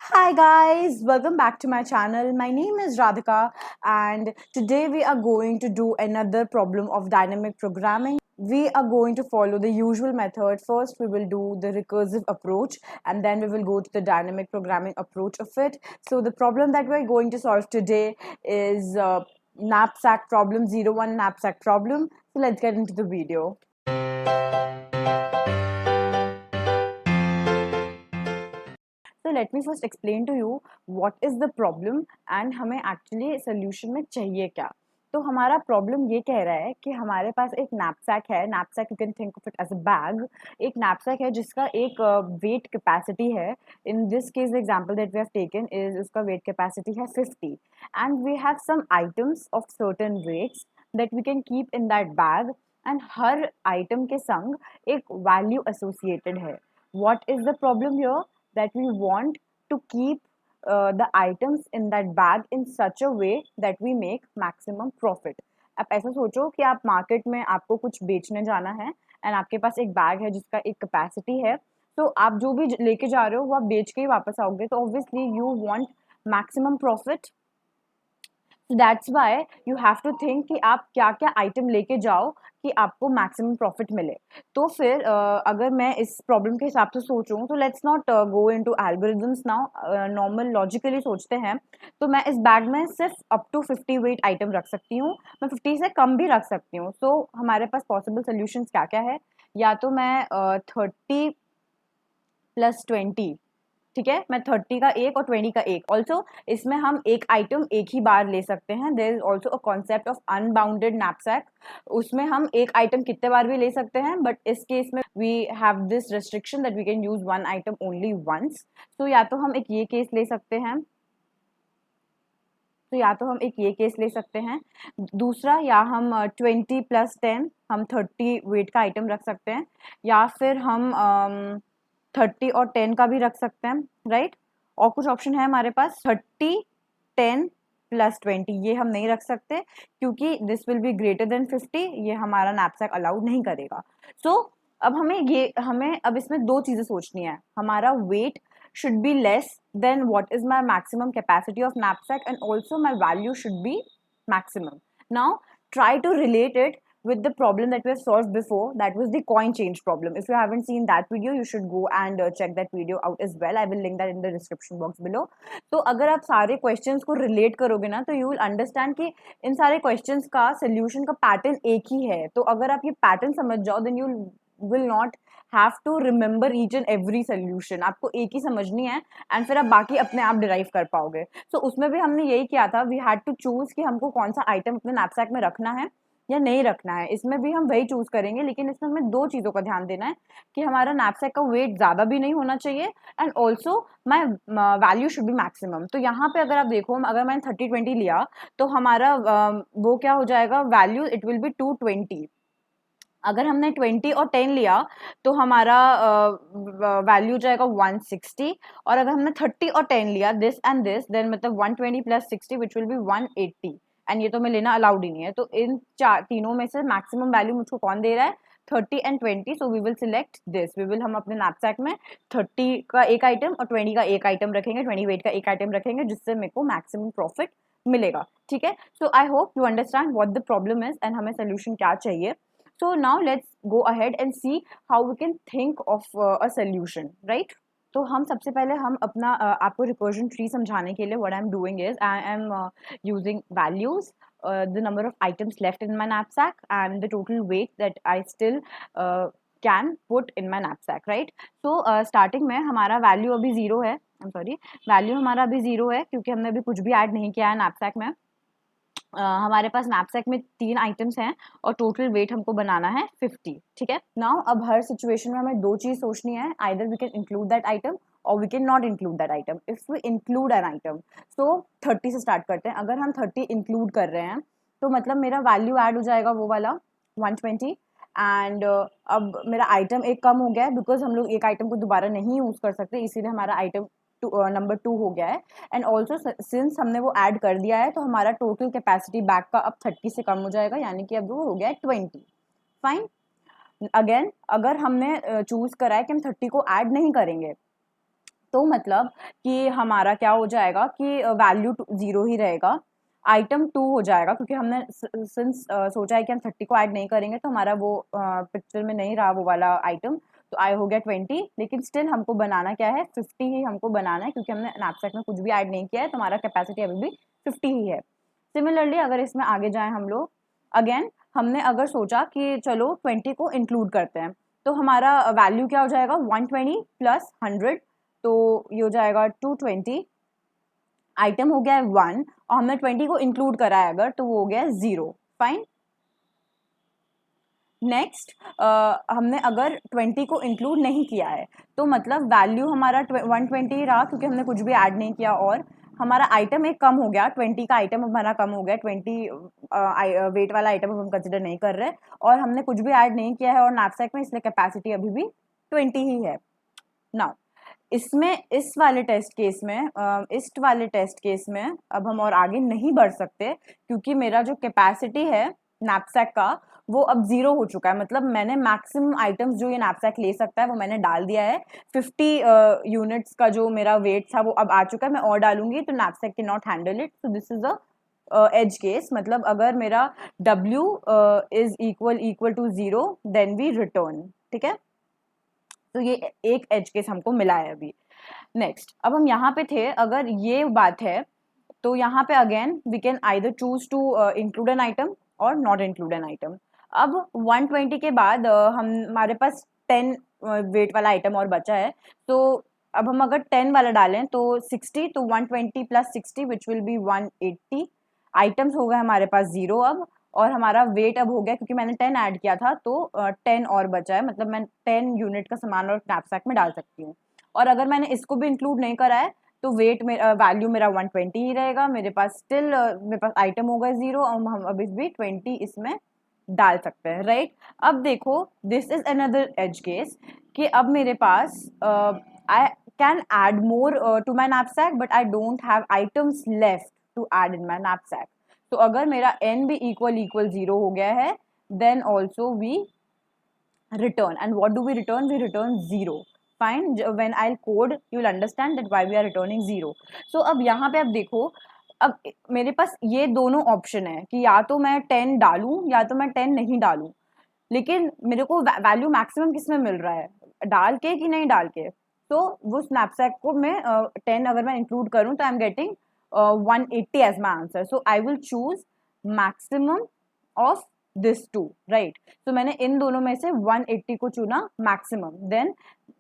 Hi guys, welcome back to my channel. My name is Radhika and today we are going to do another problem of dynamic programming. We are going to follow the usual method. First we will do the recursive approach and then we will go to the dynamic programming approach of it. So the problem that we're going to solve today is knapsack problem, 01 knapsack problem. So let's get into the video. So let me first explain to you what is the problem and हमें actually solution में चाहिए क्या. तो हमारा problem ये कह रहा है कि हमारे पास एक नैपसैक है. Knapsack you can think of it as a bag. एक नैपसैक है जिसका एक वेट कैपेसिटी है. In this case the example that we have taken is उसका वेट कैपेसिटी है 50 and we have some items of certain weights that we can keep in that bag and हर item के संग एक value associated है. What is the problem here? That we want to keep the items in that bag in such a way that we make maximum profit. आप ऐसा सोचो कि आप मार्केट में आपको कुछ बेचने जाना है एंड आपके पास एक बैग है जिसका एक कैपेसिटी है. तो आप जो भी लेके जा रहे हो वो आप बेच के ही वापस आओगे. तो obviously you want maximum profit. That's why you have to think कि आप क्या क्या आइटम लेके जाओ कि आपको मैक्सिमम प्रॉफिट मिले. तो फिर अगर मैं इस प्रॉब्लम के हिसाब से सोचूं तो let's not go into algorithms now. Normal logically सोचते हैं. तो मैं इस बैग में सिर्फ अप टू 50 वेट आइटम रख सकती हूँ. मैं 50 से कम भी रख सकती हूँ. सो हमारे पास पॉसिबल सोल्यूशंस क्या क्या है. या तो मैं 30 प्लस 20, ठीक है, मैं 30 का एक और 20 का एक. ऑल्सो इसमें हम एक आइटम एक ही बार ले सकते हैं. There is also a concept of unbounded knapsack. उसमें हम एक आइटम कितने बार भी ले सकते हैं, बट इस केस में we have this restriction that we can use one item only once. तो या तो हम एक ये केस ले सकते हैं. ले सकते हैं. दूसरा, या हम 20 प्लस 10 हम 30 वेट का आइटम रख सकते हैं. या फिर हम 30 और 10 का भी रख सकते हैं, राइट. और कुछ ऑप्शन है हमारे पास. 30, 10 प्लस 20 ये हम नहीं रख सकते क्योंकि this will be greater than 50. ये हमारा नैपसैक अलाउड नहीं करेगा. सो अब हमें अब इसमें दो चीजें सोचनी है. हमारा wait should be less than what is my maximum capacity of knapsack, and also my value should be maximum. Now try to relate it with the problem that we have solved before, that was the coin change problem. If you haven't seen that video, you should go and check that video out as well. I will link that in the description box below. तो अगर आप सारे questions को relate करोगे ना तो you will understand कि इन सारे questions का solution का pattern एक ही है. तो अगर आप ये pattern समझ जाओ then you will not have to remember each and every solution. आपको एक ही समझनी है एंड फिर आप बाकी अपने आप डिराइव कर पाओगे. सो उसमें भी हमने यही किया था. वी हैड टू चूज कि हमको कौन सा आइटम अपने नैपसैक में रखना है या नहीं रखना है. इसमें भी हम वही चूज करेंगे, लेकिन इसमें हमें दो चीजों का ध्यान देना है कि हमारा नैपसैक का वेट ज्यादा भी नहीं होना चाहिए and also my value should be maximum. तो यहाँ पे अगर आप देखो, अगर मैंने 30-20 लिया तो हमारा वो क्या हो जाएगा, वैल्यू इट विल बी 220. अगर हमने 20 और 10 लिया तो हमारा वैल्यू जाएगा 160. और अगर हमने 30 और 10 लिया दिस एंड दिस, देन मतलब 120 plus 60 which will be 180. And ये तो मैं लेना अलाउड ही नहीं है. तो इन तीनों में से मैक्सिमम वैल्यू मुझको कौन दे रहा है, 30 and 20. So we will select this. हम अपने नैपसैक में 30 का एक आइटम और 20 का एक आइटम रखेंगे, 20 वेट का एक आइटम रखेंगे, जिससे मेरे को मैक्सिमम प्रॉफिट मिलेगा. ठीक है. So I hope you understand what the problem is and हमें सोल्यूशन क्या चाहिए. So now let's go ahead and see how we can think of a solution, right? तो हम सबसे पहले हम अपना आपको रिकर्जन ट्री समझाने के लिए what I'm doing is I am using values, the number of items left in my knapsack and the total weight that I still can put in my knapsack, right? So starting में हमारा value अभी zero है. I'm sorry, value हमारा अभी zero है क्योंकि हमने अभी कुछ भी ऐड नहीं किया है knapsack में. हमारे पास नैपसैक में 3 आइटम्स हैं और टोटल वेट हमको बनाना है 50. ठीक है. नाउ अब हर सिचुएशन में हमें दो चीज सोचनी है. Either we can include that item or we can not include that item. If we include an item, so 30 से स्टार्ट करते हैं. अगर हम 30 इंक्लूड कर रहे हैं तो मतलब मेरा वैल्यू ऐड हो जाएगा वो वाला 120. एंड अब मेरा आइटम एक कम हो गया है बिकॉज हम लोग एक आइटम को दोबारा नहीं यूज कर सकते, इसीलिए हमारा आइटम नंबर 2 हो गया है. एंड ऑल्सो सिंस हमने वो ऐड कर दिया है तो हमारा टोटल कैपेसिटी बैग का अब 30 से कम हो जाएगा, यानी कि अब वो हो गया है 20. फाइन. अगेन अगर हमने चूज करा है कि हम 30 को ऐड नहीं करेंगे तो मतलब कि हमारा क्या हो जाएगा कि वैल्यू 0 ही रहेगा, आइटम 2 हो जाएगा, क्योंकि हमने सिंस सोचा है कि हम 30 को ऐड नहीं करेंगे तो हमारा वो पिक्चर में नहीं रहा वो वाला आइटम, तो आई हो गया 20, लेकिन स्टिल हमको बनाना क्या है 50 ही हमको बनाना है, क्योंकि हमने नैपसैक में कुछ भी ऐड नहीं किया है, तो हमारा कैपेसिटी अभी भी 50 ही है। सिमिलरली अगर इसमें आगे जाएं हम लोग, अगेन हमने अगर सोचा कि चलो 20 को इंक्लूड करते हैं, तो हमारा वैल्यू क्या हो जाएगा 120 प्लस 100, तो ये हो जाएगा 220, आइटम हो गया है 1 और हमने 20 को इंक्लूड करा है अगर, तो वो हो गया है 0। फाइन। नेक्स्ट हमने अगर 20 को इंक्लूड नहीं किया है तो मतलब वैल्यू हमारा 120 रहा, क्योंकि हमने कुछ भी ऐड नहीं किया, और हमारा आइटम एक कम हो गया, 20 का आइटम हमारा कम हो गया, 20 वेट वाला आइटम हम कंसिडर नहीं कर रहे, और हमने कुछ भी ऐड नहीं किया है और नैपसैक में, इसलिए कैपेसिटी अभी भी 20 ही है। नाउ इसमें इस वाले टेस्ट केस में अब हम और आगे नहीं बढ़ सकते, क्योंकि मेरा जो कैपेसिटी है नैपसैक का वो अब 0 हो चुका है, मतलब मैंने मैक्सिमम आइटम्स जो ये नैपसैक ले सकता है वो मैंने डाल दिया है। 50 यूनिट्स का जो मेरा वेट था वो अब आ चुका है, मैं और डालूंगी तो knapsack can not handle it, so this is a edge case, मतलब अगर मेरा W is equal to 0 then we return. ठीक है, तो ये एक एज केस हमको मिला है अभी। नेक्स्ट, अब हम यहाँ पे थे, अगर ये बात है तो यहाँ पे again we can either choose to include an item और नॉट इंक्लूड एन आइटम। अब 120 के बाद हमारे पास 10 वेट वाला आइटम और बचा है, तो अब हम अगर 10 वाला डालें तो 60, तो 120 plus 60 which will be 180, items हो गए हमारे पास 0 अब, और हमारा वेट अब हो गया, क्योंकि मैंने 10 ऐड किया था तो 10 और बचा है, मतलब मैं 10 यूनिट का सामान और नैपसैक में डाल सकती हूँ। और अगर मैंने इसको भी इंक्लूड नहीं करा है तो वेट में वैल्यू मेरा 120 ही रहेगा, मेरे पास स्टिल मेरे पास आइटम हो गए 0 और हम अभी भी 20 इसमें डाल सकते हैं, राइट। अब देखो this is another edge case कि अब मेरे पास I can add more to my knapsack but I don't have items left to add in my knapsack. तो अगर मेरा n भी इक्वल 0 हो गया है then also we return, and what do we return? We return 0. Fine, when I'll code you'll understand that why we are returning 0. So अब यहाँ पे अब देखो, अब मेरे पास ये दोनों ऑप्शन है कि या तो मैं 10 डालूं या तो मैं 10 नहीं डालूं, लेकिन मेरे को वैल्यू मैक्सिमम किस में मिल रहा है, डाल के कि नहीं डाल के। तो वो स्नैपसैक को मैं 10 अगर मैं इंक्लूड करूं तो I am getting 180 as my answer, so I will choose maximum of this two, right. तो मैंने इन दोनों में से 180 को चुना maximum, then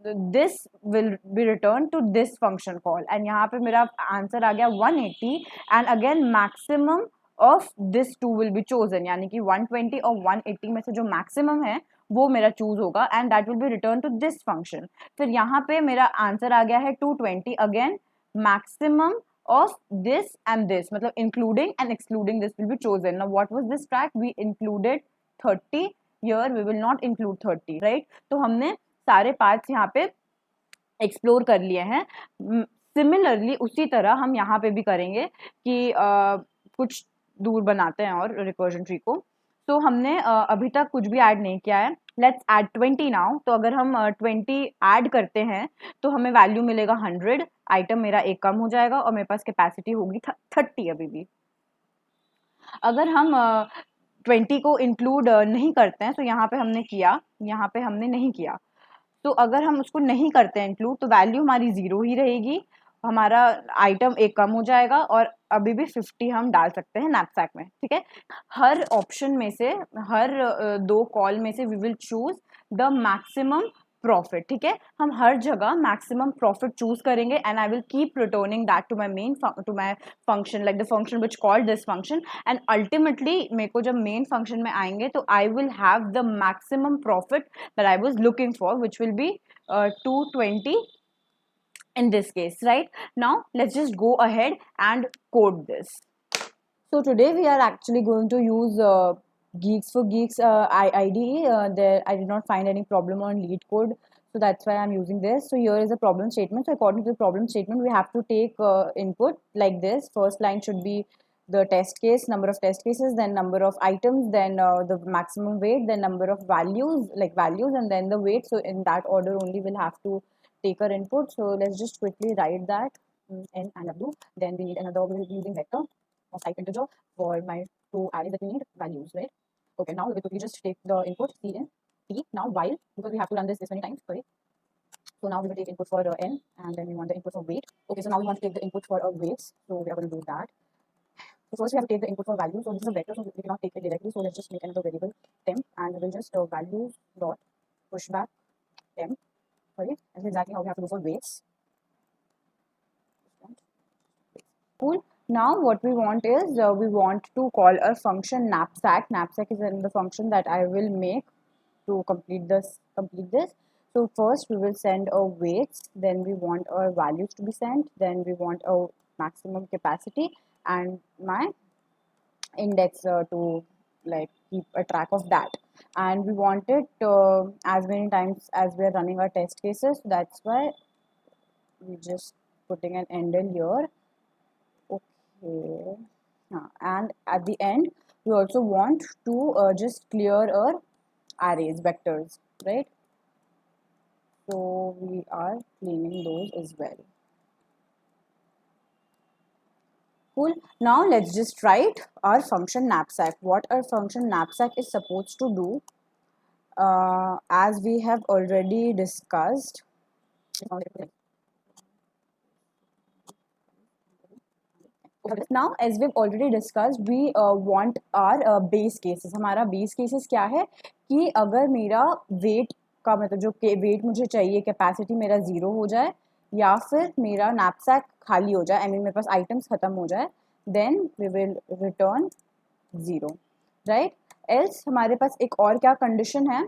this will be return to this function call, and यहाँ पे मेरा आंसर आ गया 180, and again maximum of this two will be chosen, यानी कि 120 और 180 में से जो मैक्सिमम है वो मेरा चूज होगा, and that will be return to this function. फिर यहाँ पे मेरा आंसर आ गया है 220, again maximum of this and this, मतलब including and excluding this will be chosen. Now what was this track? We included 30, here we will not include 30, right? तो हमने सारे पार्ट्स यहाँ पे एक्सप्लोर कर लिए हैं। सिमिलरली उसी तरह हम यहाँ पे भी करेंगे कि कुछ दूर बनाते हैं और रिकर्जन ट्री को। तो हमने अभी तक कुछ भी ऐड नहीं किया है, लेट्स ऐड 20 नाउ। तो अगर हम 20 ऐड करते हैं तो हमें वैल्यू मिलेगा 100, आइटम मेरा एक कम हो जाएगा और मेरे पास कैपेसिटी होगी 30 अभी भी। अगर हम 20 को इंक्लूड नहीं करते हैं तो यहाँ पे हमने किया, यहाँ पे हमने नहीं किया, तो अगर हम उसको नहीं करते हैं इंक्लूड तो वैल्यू हमारी 0 ही रहेगी, हमारा आइटम एक कम हो जाएगा और अभी भी 50 हम डाल सकते हैं नैपसैक में। ठीक है, हर ऑप्शन में से, हर 2 कॉल में से we will choose the maximum profit. ठीक है, हम हर जगह मैक्सिमम प्रॉफिट चूज करेंगे, and I will keep returning that to my function, like the function which called this function, and ultimately मेरे को जब मेन फंक्शन में आएंगे तो I will have the maximum profit that I was looking for, which will be 220 in this case, right? Now let's just go ahead and code this. So today we are actually going to use Geeks for Geeks IDE. There I did not find any problem on lead code, so that's why I'm using this. So here is a problem statement. So according to the problem statement, we have to take input like this. First line should be the test case, number of test cases, then number of items, then the maximum weight, then number of values, like values, and then the weight. So in that order only we'll have to take our input. So let's just quickly write that n and w. Then we need another, we will be using vector of type integer for my two arrays that we need values, right? Okay, now we quickly just take the input c in t. Now while, because we have to run this many times, sorry. So now we will take input for n, and then we want the input for weight. Okay, so now we want to take the input for weights. So we are going to do that. So first we have to take the input for value. So this is a vector, so we cannot take it directly. So let's just make another variable temp, and we will just values dot pushback temp. Sorry, that's exactly how we have to do for weights. Cool. Now what we want is we want to call a function knapsack. Knapsack is the function that I will make to complete this. So first we will send a weights, then we want our values to be sent, then we want a maximum capacity and my index to like keep a track of that, and we want it as many times as we are running our test cases. That's why we just putting an endl here. Okay, and at the end we also want to just clear our arrays vectors, right? So we are cleaning those as well. Cool. Now let's just write our function knapsack. What our function knapsack is supposed to do, as we have already discussed. Now as we've already discussed, we want our base cases. हमारा base cases क्या है कि अगर मेरा weight का मतलब जो weight मुझे चाहिए capacity मेरा 0 हो जाए या फिर मेरा knapsack खाली हो जाए, I mean मेरे पास items खत्म हो जाए, then we will return 0, right? Else हमारे पास एक और क्या condition है,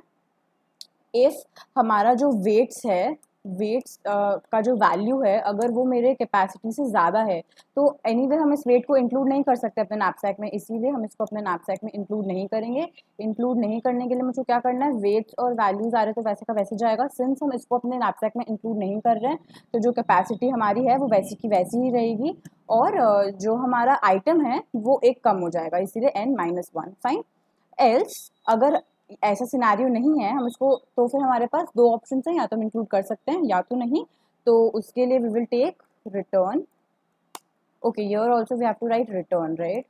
if हमारा जो weights है, वेट्स का जो वैल्यू है अगर वो मेरे कैपेसिटी से ज़्यादा है तो एनीवे हम इस वेट को इंक्लूड नहीं कर सकते अपने नैपसैक में, इसीलिए हम इसको अपने नैपसैक में इंक्लूड नहीं करेंगे. इंक्लूड नहीं करने के लिए मुझे क्या करना है, वेट्स और वैल्यूज आ रहे तो वैसे का वैसे जाएगा. सिंस हम इसको अपने नैपसैक में इंक्लूड नहीं कर रहे हैं तो जो कैपेसिटी हमारी है वो वैसी की वैसी ही रहेगी और जो हमारा आइटम है वो एक कम हो जाएगा, इसीलिए n-1. फाइन. एल्स अगर ऐसा सिनेरियो नहीं है हम इसको, तो फिर हमारे पास दो ऑप्शन हैं, या तो हम इंक्लूड कर सकते हैं या तो नहीं. तो उसके लिए we will take return. Okay, here also we have to write return, right?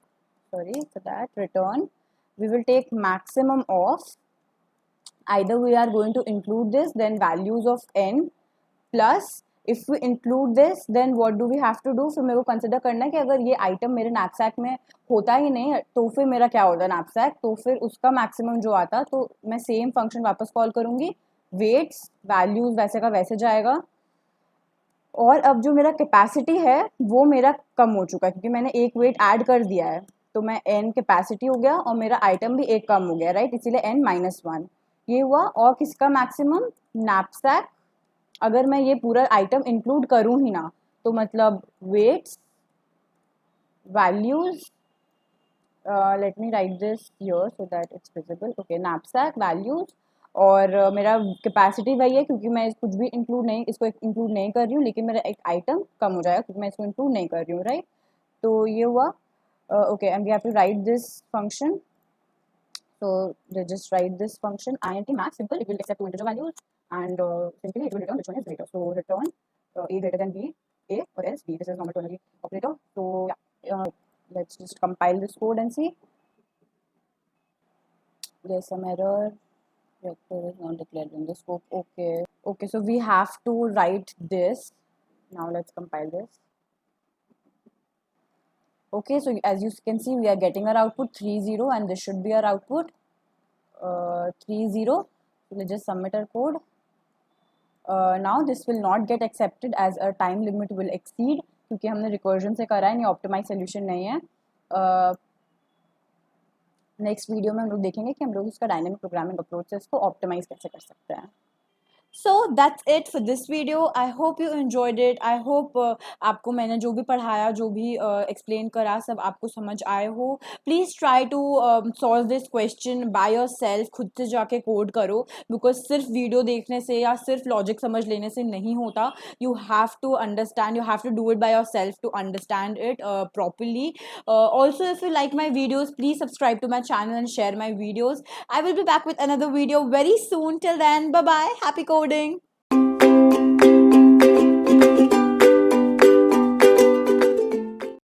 Sorry for that. Return we will take maximum of, either we are going to include this then values of n plus if we include this then what do we have to do. फिर मेरे को consider करना है कि अगर ये item मेरे knapsack में होता ही नहीं तो फिर मेरा क्या होता है नैपसैक, तो फिर उसका मैक्सिमम जो आता तो मैं सेम फंक्शन वापस कॉल करूँगी, वेट्स वैल्यूज वैसे का वैसे जाएगा. और अब जो मेरा कैपेसिटी है वो मेरा कम हो चुका है क्योंकि मैंने एक वेट ऐड कर दिया है, तो मैं n कैपेसिटी हो गया और मेरा आइटम भी एक कम हो गया, राइट? इसीलिए n-1 ये हुआ. और किसका मैक्सिमम? नैपसैक. अगर मैं ये पूरा आइटम इंक्लूड करूँ ही ना तो मतलब weights values, let me write this here so that it's visible. Okay, knapsack values और मेरा कैपेसिटी वही है क्योंकि मैं कुछ भी इसको इंक्लूड नहीं कर रही हूँ, लेकिन मेरा एक आइटम कम हो जाएगा क्योंकि मैं इसको इंक्लूड नहीं कर रही हूँ, राइट? तो ये हुआ. Okay, and we have to write this function. So they just write this function int max, simple, it will accept two integer values and simply it will return which one is greater. So return a greater than b, a or else b. This is normal ternary operator. So yeah, let's just compile this code and see. There's some error. Vector is not declared in the scope. Okay, so we have to write this. Now let's compile this. Okay, so as you can see we are getting our output 30 and this should be our output 30. So let's just submit our code. Now this will not get accepted as our time limit will exceed क्योंकि हमने recursion से करा है, ये optimise solution नहीं है. Next video में हम लोग देखेंगे कि हम लोग इसका डायनेमिक प्रोग्रामिंग अप्रोच से इसको ऑप्टिमाइज कैसे कर सकते हैं. So that's it for this video. I hope you enjoyed it. I hope आपको मैंने जो भी पढ़ाया, जो भी explain करा, सब आपको समझ आए हो. Please try to solve this question by yourself. खुद से जाके कोड करो because सिर्फ वीडियो देखने से या सिर्फ लॉजिक समझ लेने से नहीं होता. You have to understand. You have to do it by yourself to understand it properly. Also, if you like my videos, please subscribe to my channel and share my videos. I will be back with another video very soon. Till then, bye bye. Happy coding. हैं।